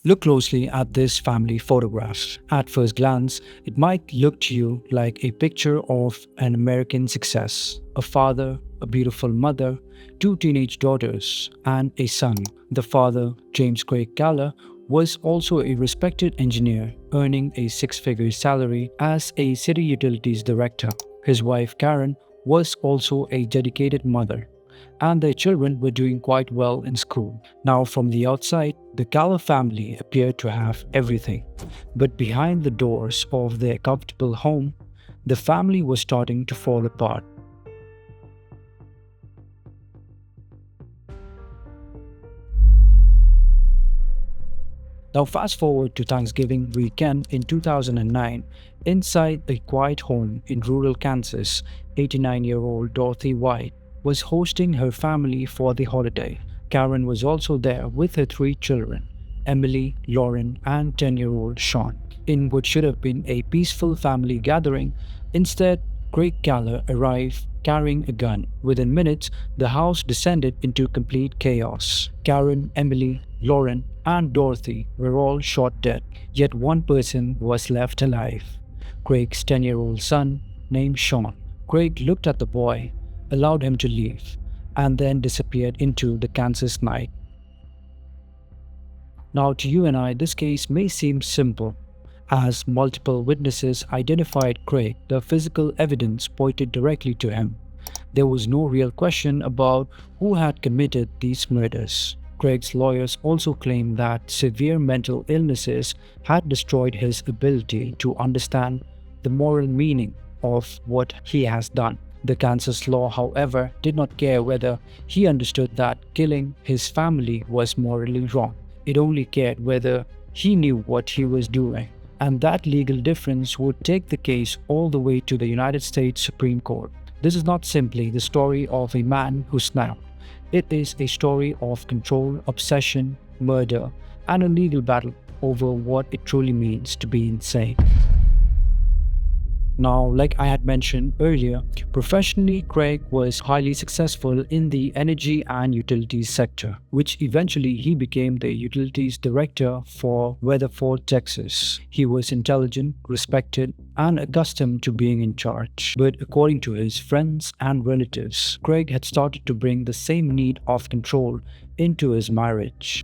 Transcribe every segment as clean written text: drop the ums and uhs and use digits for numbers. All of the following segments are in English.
Look closely at this family photograph. At first glance, it might look to you like a picture of an American success. A father, a beautiful mother, two teenage daughters, and a son. The father, James Kahler, was also a respected engineer, earning a six-figure salary as a city utilities director. His wife, Karen, was also a dedicated mother, and their children were doing quite well in school. Now, from the outside, the Kahler family appeared to have everything. But behind the doors of their comfortable home, the family was starting to fall apart. Now, fast forward to Thanksgiving weekend in 2009. Inside a quiet home in rural Kansas, 89-year-old Dorothy White was hosting her family for the holiday. Karen was also there with her three children, Emily, Lauren, and 10-year-old Sean. In what should have been a peaceful family gathering, instead, Craig Kahler arrived carrying a gun. Within minutes, the house descended into complete chaos. Karen, Emily, Lauren, and Dorothy were all shot dead, yet one person was left alive. Craig's 10-year-old son, named Sean. Craig looked at the boy, allowed him to leave, and then disappeared into the Kansas night. Now, to you and I, this case may seem simple. As multiple witnesses identified Craig, the physical evidence pointed directly to him. There was no real question about who had committed these murders. Craig's lawyers also claimed that severe mental illnesses had destroyed his ability to understand the moral meaning of what he has done. The Kansas law, however, did not care whether he understood that killing his family was morally wrong. It only cared whether he knew what he was doing. And that legal difference would take the case all the way to the United States Supreme Court. This is not simply the story of a man who snapped. It is a story of control, obsession, murder, and a legal battle over what it truly means to be insane. Now, like I had mentioned earlier, professionally, Craig was highly successful in the energy and utilities sector, which eventually he became the utilities director for Weatherford, Texas. He was intelligent, respected, and accustomed to being in charge. But according to his friends and relatives, Craig had started to bring the same need of control into his marriage.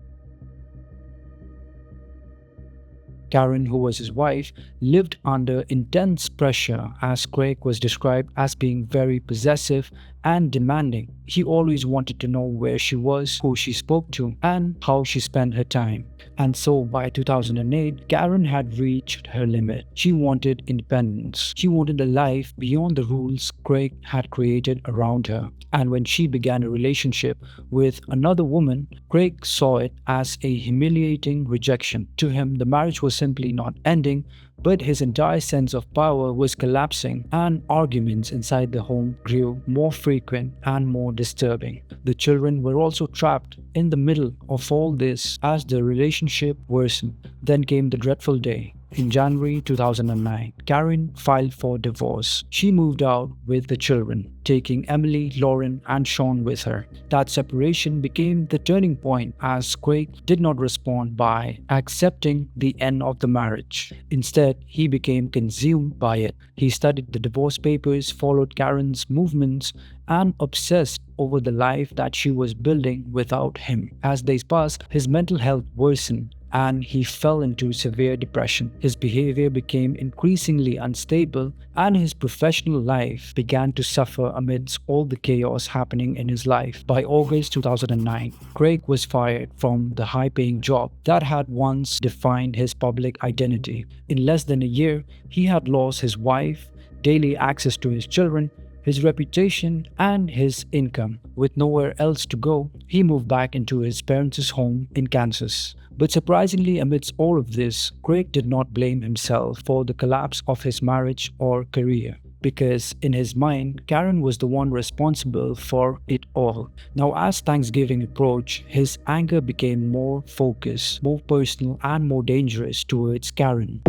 Karen, who was his wife, lived under intense pressure as Craig was described as being very possessive and demanding. He always wanted to know where she was, who she spoke to, and how she spent her time. And so by 2008, Karen had reached her limit. She wanted independence. She wanted a life beyond the rules Craig had created around her. And when she began a relationship with another woman, Craig saw it as a humiliating rejection. To him, the marriage was simply not ending, but his entire sense of power was collapsing, and arguments inside the home grew more frequent and more disturbing. The children were also trapped in the middle of all this as the relationship worsened. Then came the dreadful day. In January 2009, Karen filed for divorce. She moved out with the children, taking Emily, Lauren, and Sean with her. That separation became the turning point as Craig did not respond by accepting the end of the marriage. Instead, he became consumed by it. He studied the divorce papers, followed Karen's movements, and obsessed over the life that she was building without him. As days passed, his mental health worsened, and he fell into severe depression. His behavior became increasingly unstable, and his professional life began to suffer amidst all the chaos happening in his life. By August 2009, Craig was fired from the high-paying job that had once defined his public identity. In less than a year, he had lost his wife, daily access to his children, his reputation, and his income. With nowhere else to go, he moved back into his parents' home in Kansas. But surprisingly, amidst all of this, Craig did not blame himself for the collapse of his marriage or career, because in his mind, Karen was the one responsible for it all. Now, as Thanksgiving approached, his anger became more focused, more personal, and more dangerous towards Karen.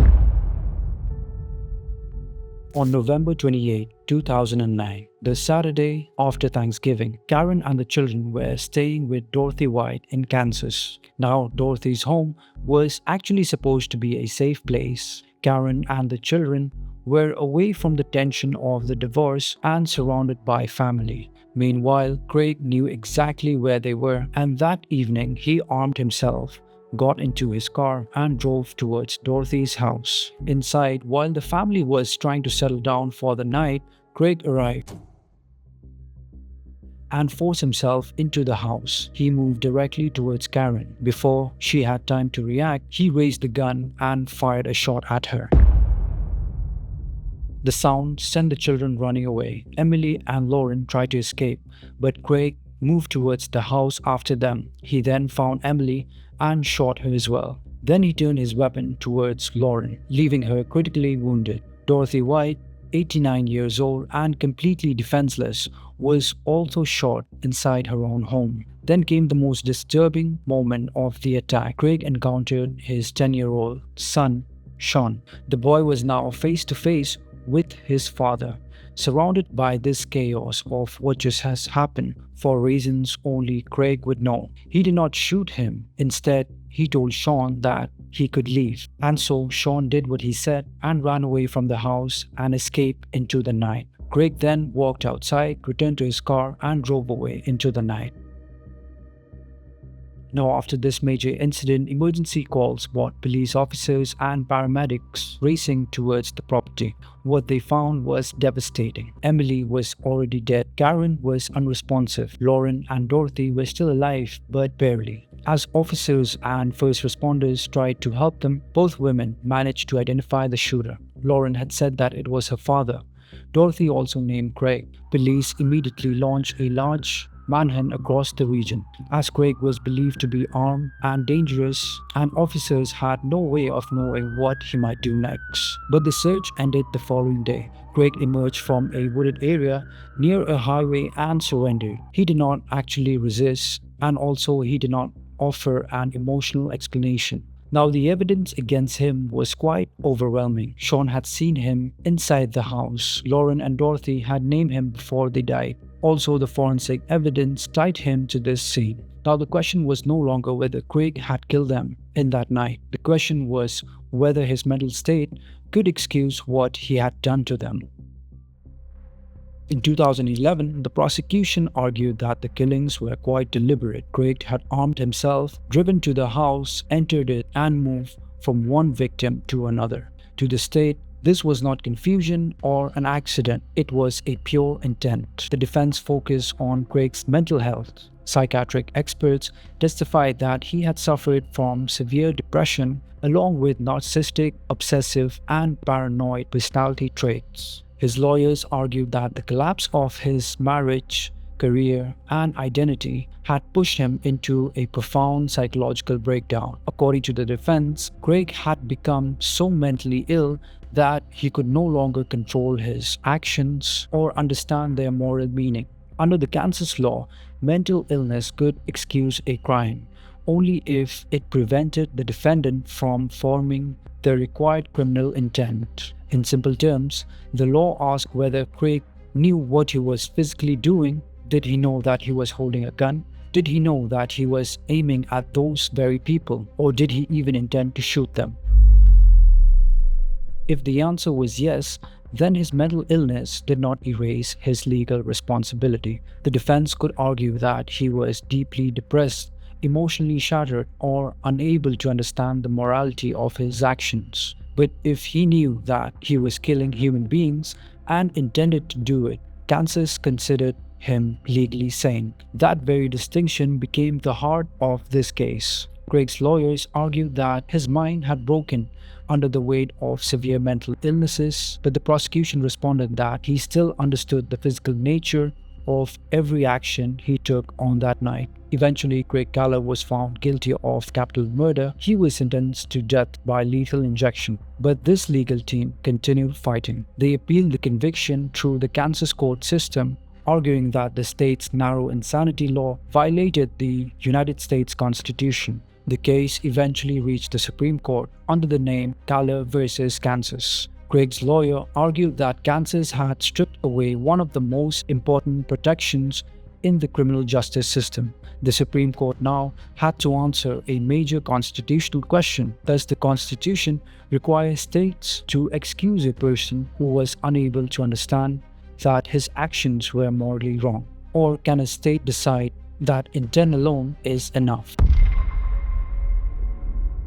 On November 28, 2009, the Saturday after Thanksgiving, Karen and the children were staying with Dorothy White in Kansas. Now, Dorothy's home was actually supposed to be a safe place. Karen and the children were away from the tension of the divorce and surrounded by family. Meanwhile, Craig knew exactly where they were, and that evening he armed himself, got into his car, and drove towards Dorothy's house. Inside, while the family was trying to settle down for the night, Craig arrived and forced himself into the house. He moved directly towards Karen. Before she had time to react, he raised the gun and fired a shot at her. The sound sent the children running away. Emily and Lauren tried to escape, but Craig moved towards the house after them. He then found Emily and shot her as well. Then he turned his weapon towards Lauren, leaving her critically wounded. Dorothy White, 89 years old and completely defenseless, was also shot inside her own home. Then came the most disturbing moment of the attack. Craig encountered his 10-year-old son, Sean. The boy was now face to face with his father, surrounded by this chaos of what just has happened for reasons only Craig would know. He did not shoot him. Instead, he told Sean that he could leave. And so Sean did what he said and ran away from the house and escaped into the night. Craig then walked outside, returned to his car, and drove away into the night. Now, after this major incident, emergency calls brought police officers and paramedics racing towards the property. What they found was devastating. Emily was already dead. Karen was unresponsive. Lauren and Dorothy were still alive, but barely. As officers and first responders tried to help them, both women managed to identify the shooter. Lauren had said that it was her father. Dorothy also named Craig. Police immediately launched a large manhunt across the region, as Craig was believed to be armed and dangerous, and officers had no way of knowing what he might do next. But the search ended the following day. Craig emerged from a wooded area near a highway and surrendered. He did not actually resist, and also he did not offer an emotional explanation. Now, the evidence against him was quite overwhelming. Sean had seen him inside the house. Lauren and Dorothy had named him before they died. Also, the forensic evidence tied him to this scene. Now, the question was no longer whether Craig had killed them in that night. The question was whether his mental state could excuse what he had done to them. In 2011, the prosecution argued that the killings were quite deliberate. Craig had armed himself, driven to the house, entered it, and moved from one victim to another. To the state, this was not confusion or an accident, it was a pure intent. The defense focused on Craig's mental health. Psychiatric experts testified that he had suffered from severe depression along with narcissistic, obsessive, and paranoid personality traits. His lawyers argued that the collapse of his marriage, career, and identity had pushed him into a profound psychological breakdown. According to the defense, Craig had become so mentally ill that he could no longer control his actions or understand their moral meaning. Under the Kansas law, mental illness could excuse a crime only if it prevented the defendant from forming the required criminal intent. In simple terms, the law asked whether Craig knew what he was physically doing. Did he know that he was holding a gun? Did he know that he was aiming at those very people? Or did he even intend to shoot them? If the answer was yes, then his mental illness did not erase his legal responsibility. The defense could argue that he was deeply depressed, emotionally shattered, or unable to understand the morality of his actions. But if he knew that he was killing human beings and intended to do it, Kansas considered him legally sane. That very distinction became the heart of this case. Craig's lawyers argued that his mind had broken under the weight of severe mental illnesses, but the prosecution responded that he still understood the physical nature of every action he took on that night. Eventually, James Kahler was found guilty of capital murder. He was sentenced to death by lethal injection. But this legal team continued fighting. They appealed the conviction through the Kansas court system, arguing that the state's narrow insanity law violated the United States Constitution. The case eventually reached the Supreme Court under the name Kahler versus Kansas. Craig's lawyer argued that Kansas had stripped away one of the most important protections in the criminal justice system. The Supreme Court now had to answer a major constitutional question. Does the Constitution require states to excuse a person who was unable to understand that his actions were morally wrong? Or can a state decide that intent alone is enough?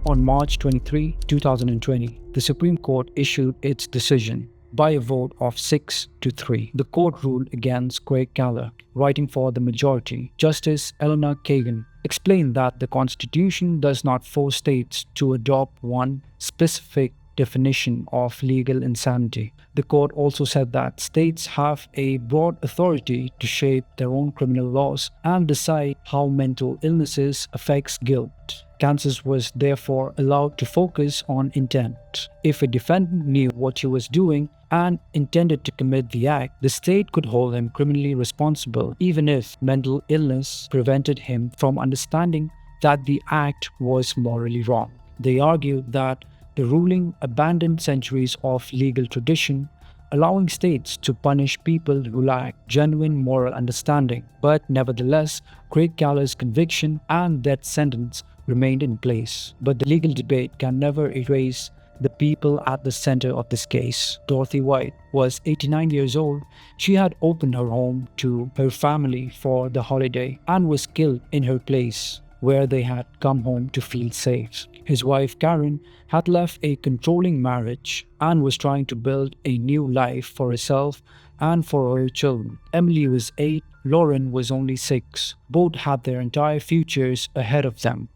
On March 23, 2020, the Supreme Court issued its decision. By a vote of 6-3, the court ruled against Craig Kahler. Writing for the majority, Justice Eleanor Kagan explained that the Constitution does not force states to adopt one specific definition of legal insanity. The court also said that states have a broad authority to shape their own criminal laws and decide how mental illnesses affects guilt. Kansas was therefore allowed to focus on intent. If a defendant knew what he was doing and intended to commit the act, the state could hold him criminally responsible, even if mental illness prevented him from understanding that the act was morally wrong. They argued that the ruling abandoned centuries of legal tradition, allowing states to punish people who lack genuine moral understanding. But nevertheless, Craig Kahler's conviction and death sentence remained in place. But the legal debate can never erase the people at the center of this case. Dorothy White was 89 years old. She had opened her home to her family for the holiday and was killed in her place, where they had come home to feel safe. His wife Karen had left a controlling marriage and was trying to build a new life for herself and for her children. Emily was 8, Lauren was only 6. Both had their entire futures ahead of them.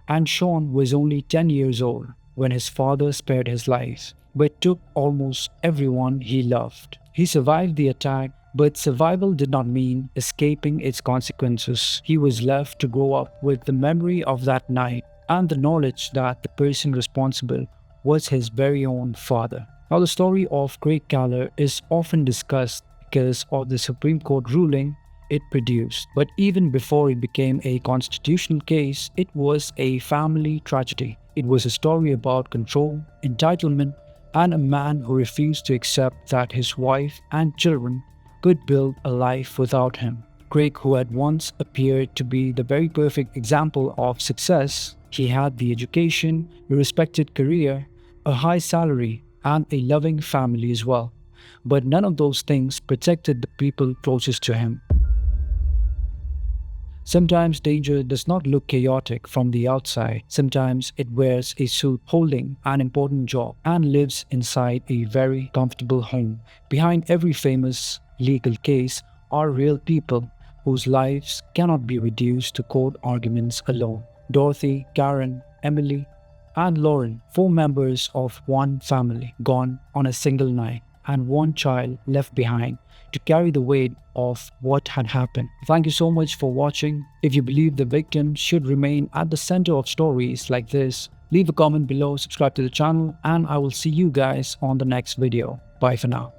And Sean was only 10 years old when his father spared his life, but took almost everyone he loved. He survived the attack, but survival did not mean escaping its consequences. He was left to grow up with the memory of that night and the knowledge that the person responsible was his very own father. Now, the story of Craig Kahler is often discussed because of the Supreme Court ruling it produced. But even before it became a constitutional case, it was a family tragedy. It was a story about control, entitlement, and a man who refused to accept that his wife and children could build a life without him. Craig, who had once appeared to be the very perfect example of success, he had the education, a respected career, a high salary, and a loving family as well. But none of those things protected the people closest to him. Sometimes danger does not look chaotic from the outside. Sometimes it wears a suit holding an important job and lives inside a very comfortable home. Behind every famous legal case are real people whose lives cannot be reduced to court arguments alone. Dorothy, Karen, Emily, and Lauren, 4 members of one family, gone on a single night, and one child left behind to carry the weight of what had happened. Thank you so much for watching. If you believe the victim should remain at the center of stories like this, leave a comment below, subscribe to the channel, and I will see you guys on the next video. Bye for now.